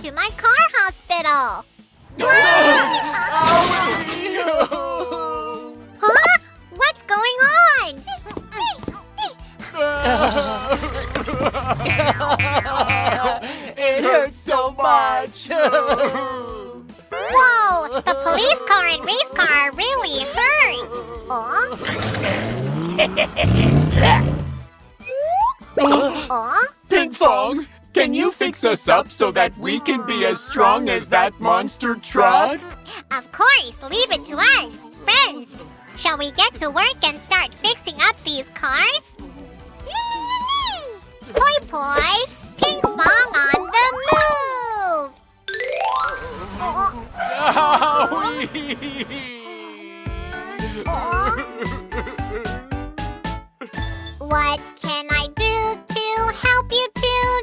to my car hospital. Huh? What's going on? It hurts so much. Whoa! The police car and race car really hurt. Pinkfong, can you fix us up so that we can be as strong as that monster truck? Of course, leave it to us. Friends, shall we get to work and start fixing up these cars? Poi Poi,